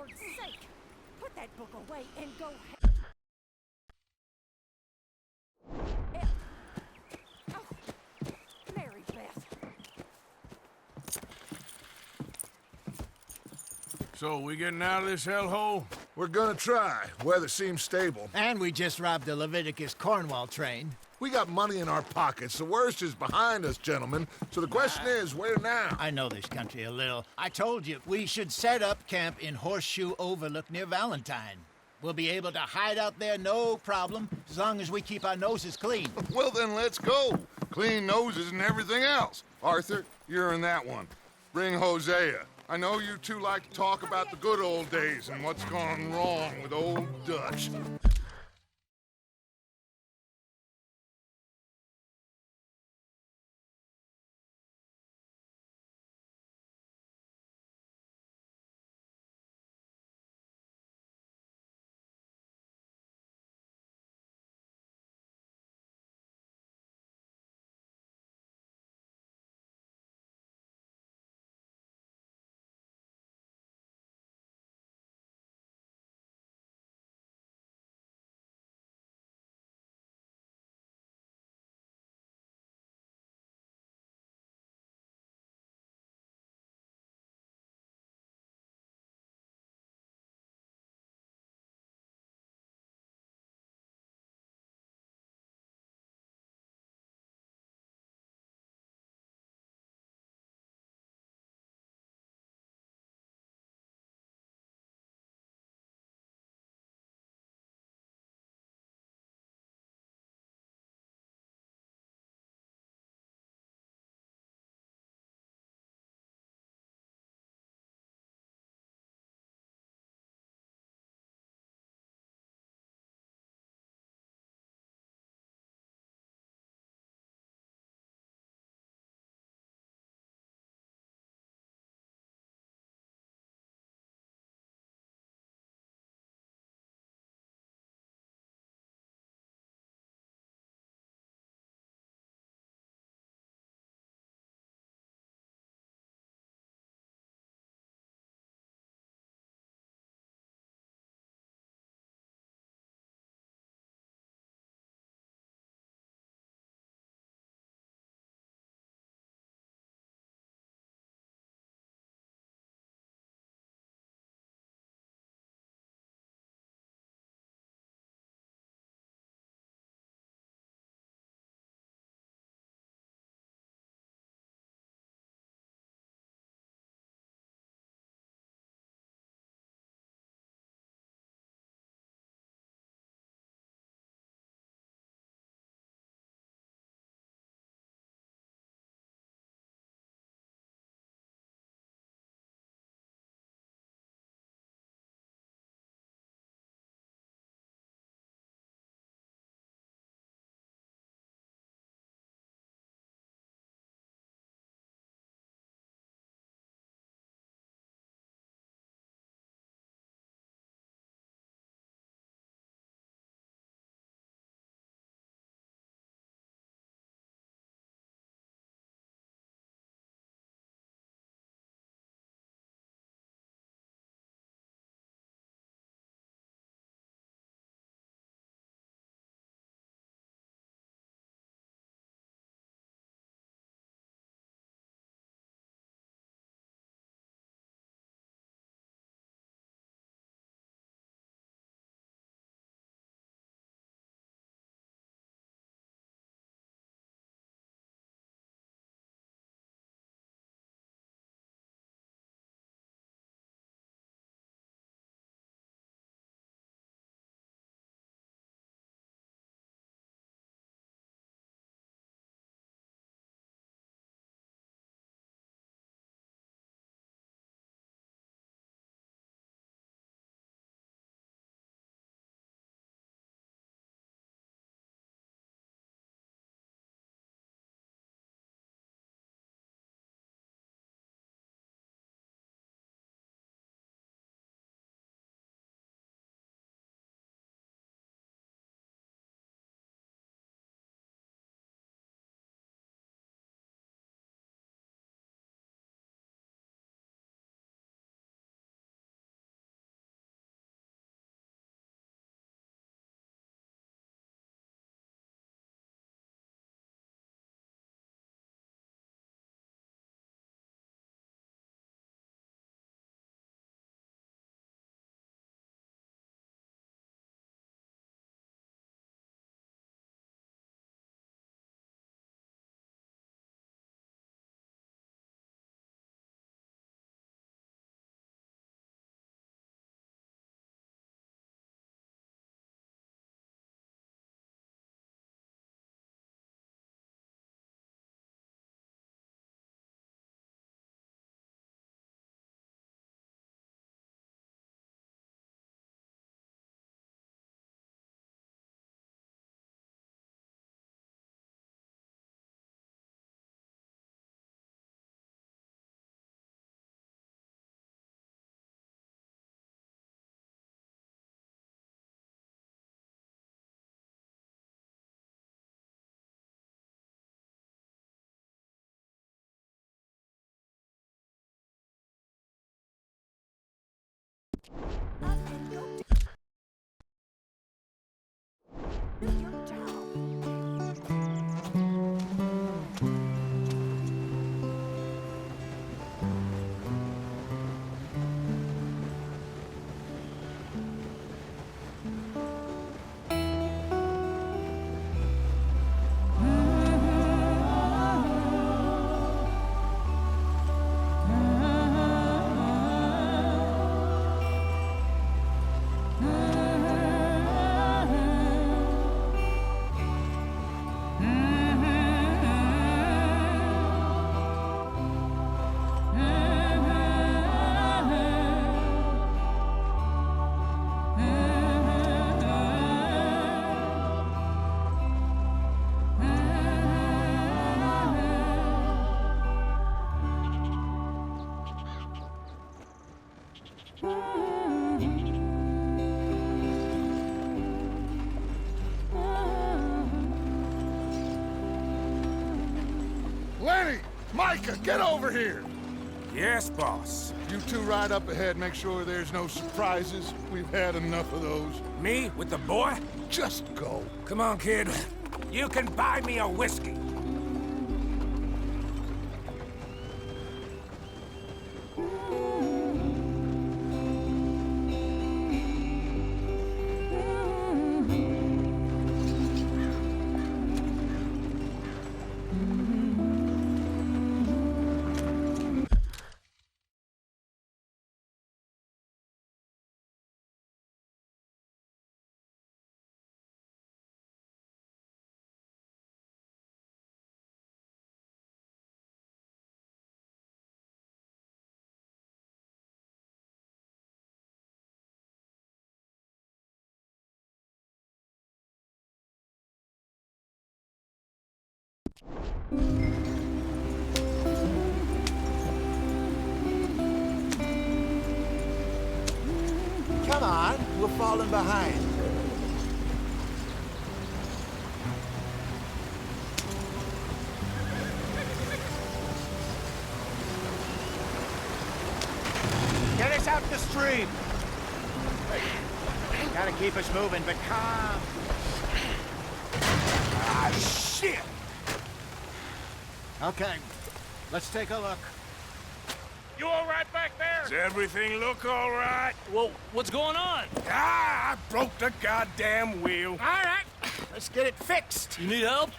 Lord's sake! Put that book away and go. Oh, Mary Beth. So, we getting out of this hellhole? We're gonna try. Weather seems stable. And we just robbed the Leviticus Cornwall train. We got money in our pockets. The worst is behind us, gentlemen. So the question is, where now? I know this country a little. I told you, we should set up camp in Horseshoe Overlook near Valentine. We'll be able to hide out there no problem, as long as we keep our noses clean. Well, then let's go. Clean noses and everything else. Arthur, you're in that one. Bring Hosea. I know you two like to talk about the good old days and what's gone wrong with old Dutch. Do your job. Lenny! Micah, get over here! Yes, boss. You two ride up ahead, make sure there's no surprises. We've had enough of those. Me with the boy? Just go. Come on, kid. You can buy me a whiskey. Come on, we're falling behind. Get us out the stream. Gotta keep us moving, but calm. Ah, shit! Okay, let's take a look. You all right back there? Does everything look all right? Well, what's going on? Ah, I broke the goddamn wheel. All right, let's get it fixed. You need help?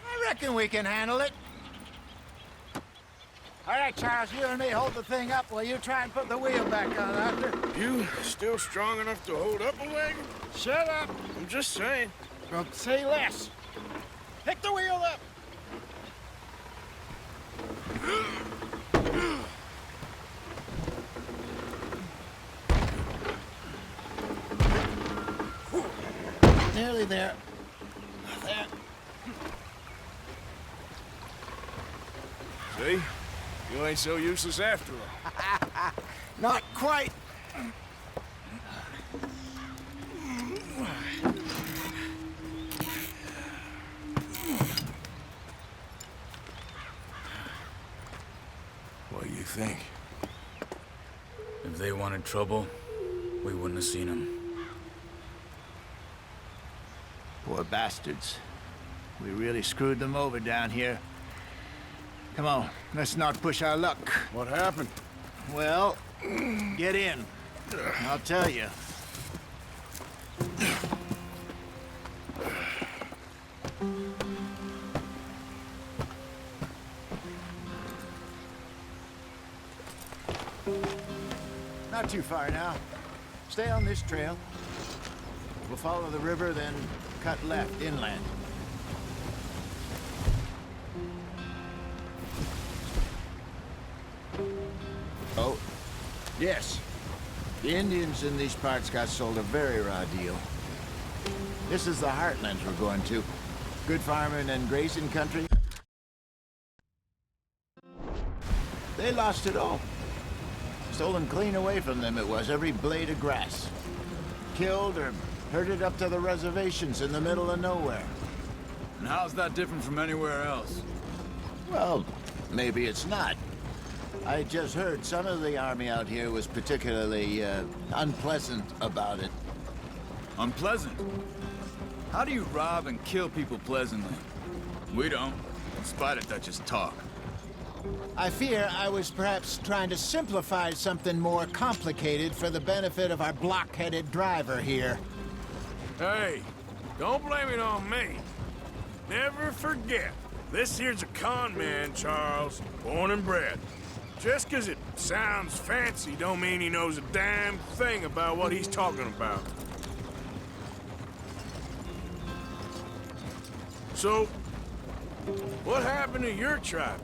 I reckon we can handle it. All right, Charles, you and me hold the thing up while you try and put the wheel back on, Arthur. You still strong enough to hold up a wagon? Shut up. I'm just saying. Don't say less. Pick the wheel up. Nearly there. There. See? You ain't so useless after all. Not quite. What do you think? If they wanted trouble, we wouldn't have seen them. Poor bastards. We really screwed them over down here. Come on, let's not push our luck. What happened? Well, get in. I'll tell you. Not too far now. Stay on this trail. We'll follow the river, then cut left inland. Oh, yes. The Indians in these parts got sold a very raw deal. This is the heartlands we're going to. Good farming and grazing country. They lost it all. Stolen clean away from them it was, every blade of grass. Killed or herded up to the reservations in the middle of nowhere. And how's that different from anywhere else? Well, maybe it's not. I just heard some of the army out here was particularly, unpleasant about it. Unpleasant? How do you rob and kill people pleasantly? We don't, in spite of Dutch's talk. I fear I was perhaps trying to simplify something more complicated for the benefit of our block-headed driver here. Hey, don't blame it on me. Never forget, this here's a con man, Charles, born and bred. Just 'cause it sounds fancy don't mean he knows a damn thing about what he's talking about. So, what happened to your tribe?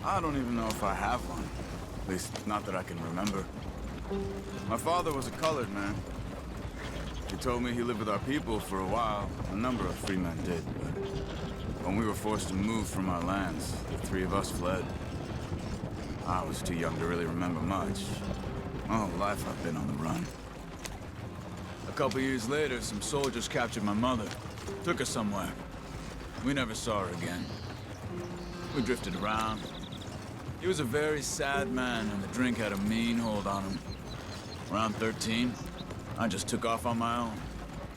I don't even know if I have one. At least, not that I can remember. My father was a colored man. He told me he lived with our people for a while. A number of free men did, but when we were forced to move from our lands, the three of us fled. I was too young to really remember much. My whole life I've been on the run. A couple years later, some soldiers captured my mother. Took her somewhere. We never saw her again. We drifted around. He was a very sad man, and the drink had a mean hold on him. Around 13, I just took off on my own.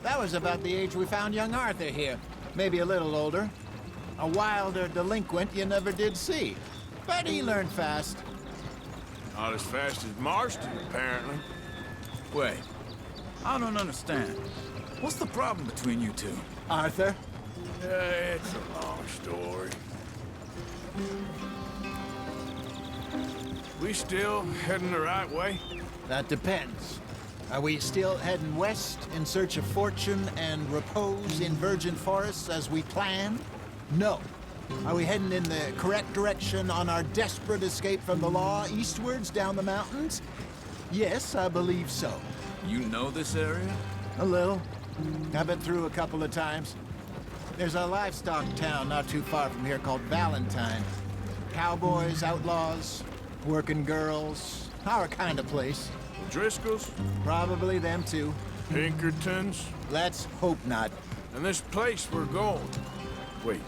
That was about the age we found young Arthur here. Maybe a little older. A wilder delinquent you never did see. But he learned fast. Not as fast as Marston, apparently. Wait, I don't understand. What's the problem between you two? Arthur? It's a long story. We still heading the right way? That depends. Are we still heading west in search of fortune and repose in virgin forests as we planned? No. Are we heading in the correct direction on our desperate escape from the law eastwards down the mountains? Yes, I believe so. You know this area? A little. I've been through a couple of times. There's a livestock town not too far from here called Valentine. Cowboys, outlaws, working girls, our kind of place. Driscoll's? Probably them too. Pinkertons? Let's hope not. And this place we're going. Wait,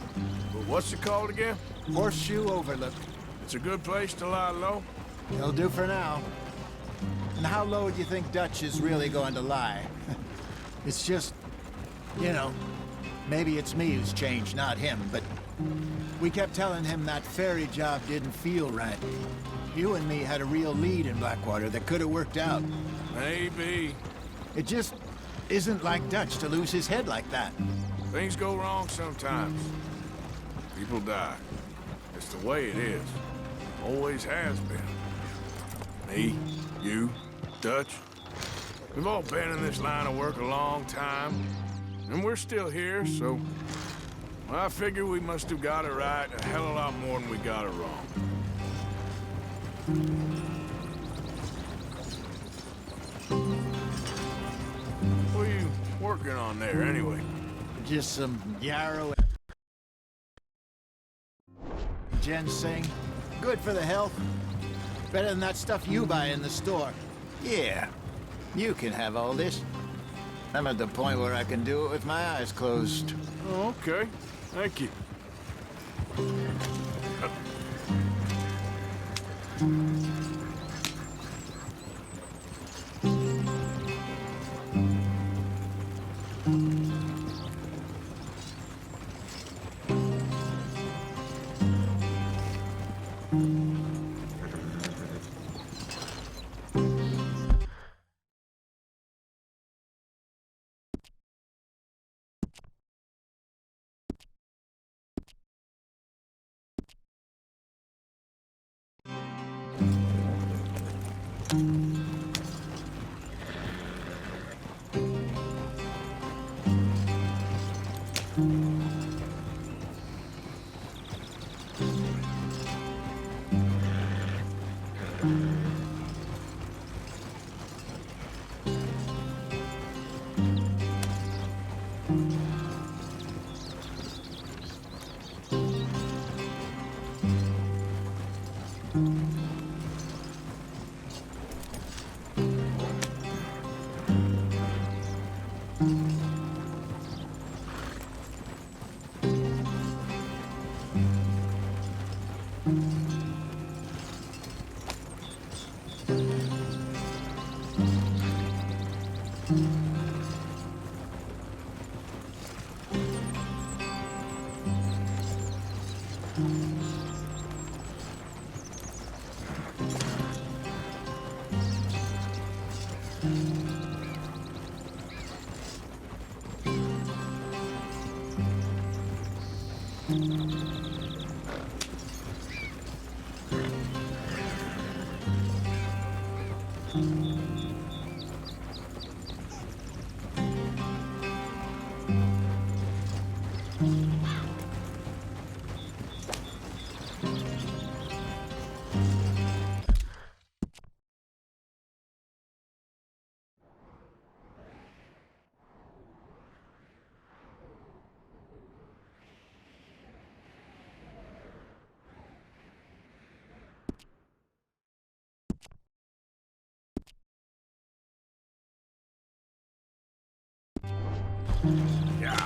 but what's it called again? Horseshoe Overlook. It's a good place to lie low? It'll do for now. And how low do you think Dutch is really going to lie? It's just, you know, maybe it's me who's changed, not him, but we kept telling him that ferry job didn't feel right. You and me had a real lead in Blackwater that could have worked out. Maybe. It just isn't like Dutch to lose his head like that. Things go wrong sometimes. People die. It's the way it is. Always has been. Me, you, Dutch. We've all been in this line of work a long time. And we're still here, so... I figure we must have got it right a hell of a lot more than we got it wrong. What are you working on there, anyway? Just some yarrow and ginseng. Good for the health. Better than that stuff you buy in the store. Yeah, you can have all this. I'm at the point where I can do it with my eyes closed. Oh, okay. Thank you. Yeah.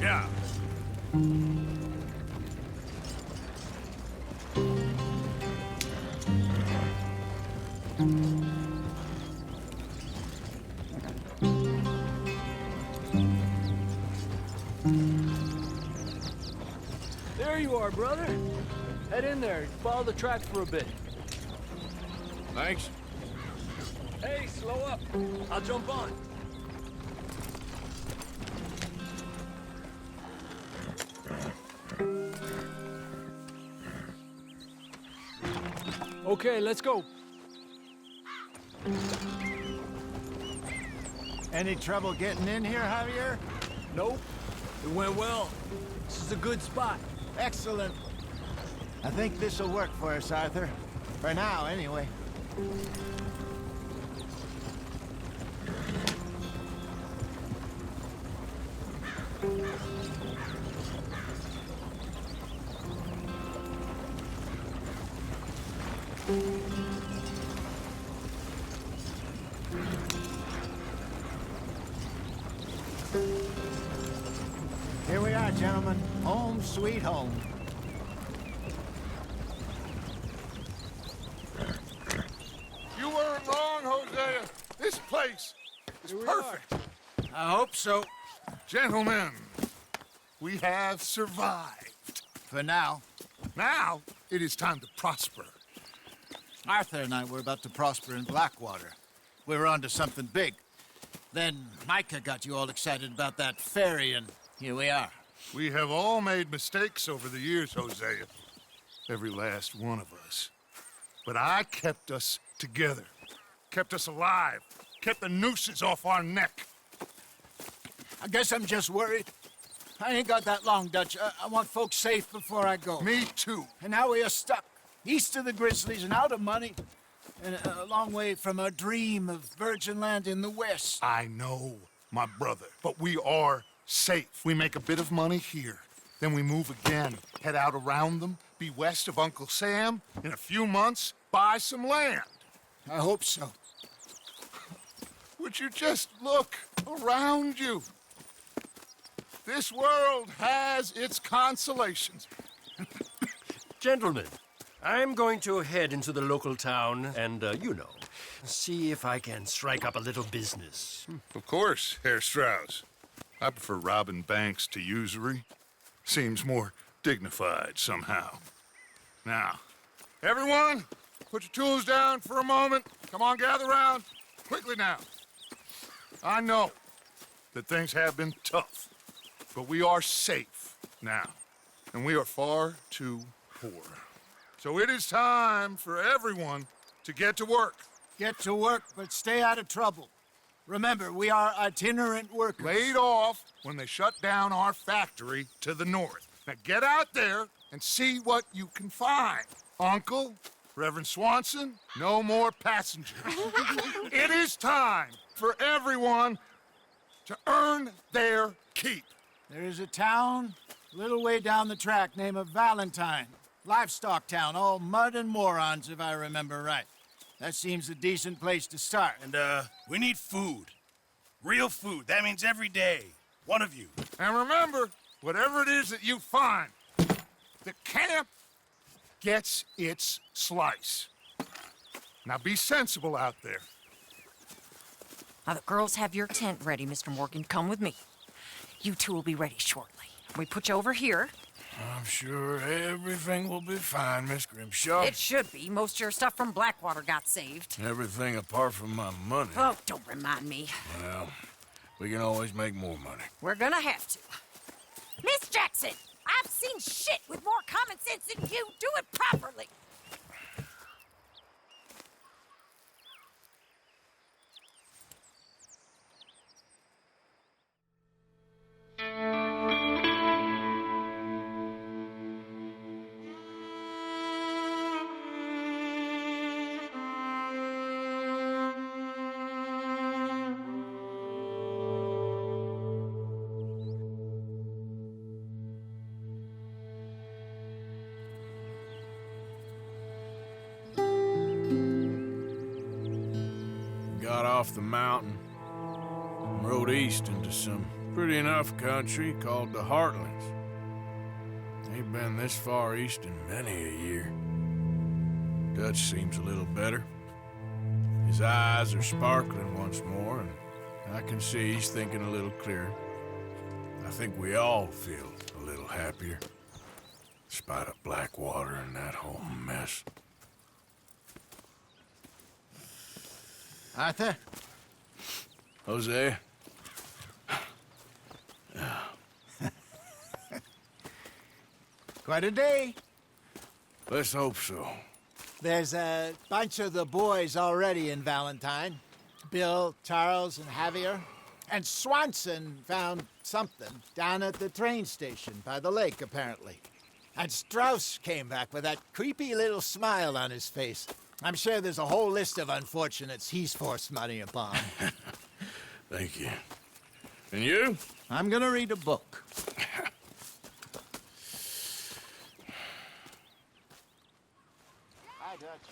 Yeah. There you are, brother. Head in there. Follow the tracks for a bit. Thanks. Hey, slow up. I'll jump on. Okay, let's go. Any trouble getting in here, Javier? Nope. It went well. This is a good spot. Excellent. I think this'll work for us, Arthur. For now, anyway. Here we are, gentlemen. Home sweet home. You weren't wrong, Hosea. This place is perfect. I hope so. Gentlemen, we have survived. For now. Now, it is time to prosper. Arthur and I were about to prosper in Blackwater. We were onto something big. Then Micah got you all excited about that ferry, and here we are. We have all made mistakes over the years, Hosea. Every last one of us. But I kept us together. Kept us alive. Kept the nooses off our neck. I guess I'm just worried. I ain't got that long, Dutch. I want folks safe before I go. Me too. And now we are stuck, east of the Grizzlies and out of money, and a long way from our dream of virgin land in the west. I know, my brother, but we are safe. We make a bit of money here. Then we move again, head out around them, be west of Uncle Sam. In a few months, buy some land. I hope so. Would you just look around you? This world has its consolations. Gentlemen, I'm going to head into the local town and, see if I can strike up a little business. Of course, Herr Strauss. I prefer robbing banks to usury. Seems more dignified somehow. Now, everyone, put your tools down for a moment. Come on, gather round. Quickly now. I know that things have been tough, but we are safe now, and we are far too poor. So it is time for everyone to get to work. Get to work, but stay out of trouble. Remember, we are itinerant workers. Laid off when they shut down our factory to the north. Now get out there and see what you can find. Uncle, Reverend Swanson, no more passengers. It is time for everyone to earn their keep. There is a town a little way down the track named Valentine. Livestock town, all mud and morons, if I remember right. That seems a decent place to start. And, we need food. Real food. That means every day. One of you. And remember, whatever it is that you find, the camp gets its slice. Now be sensible out there. Now, the girls have your tent ready, Mr. Morgan. Come with me. You two will be ready shortly. We put you over here. I'm sure everything will be fine, Miss Grimshaw. It should be. Most of your stuff from Blackwater got saved. Everything apart from my money. Oh, don't remind me. Well, we can always make more money. We're gonna have to. Miss Jackson, I've seen shit with more common sense than you. Do it properly. Got off the mountain and rode east into some pretty enough country called the Heartlands. Ain't been this far east in many a year. Dutch seems a little better. His eyes are sparkling once more, and I can see he's thinking a little clearer. I think we all feel a little happier, despite of Blackwater and that whole mess. Arthur? Hosea? Quite a day. Let's hope so. There's a bunch of the boys already in Valentine. Bill, Charles, and Javier. And Swanson found something down at the train station by the lake, apparently. And Strauss came back with that creepy little smile on his face. I'm sure there's a whole list of unfortunates he's forced money upon. Thank you. And you? I'm gonna read a book. Hi, Dutch.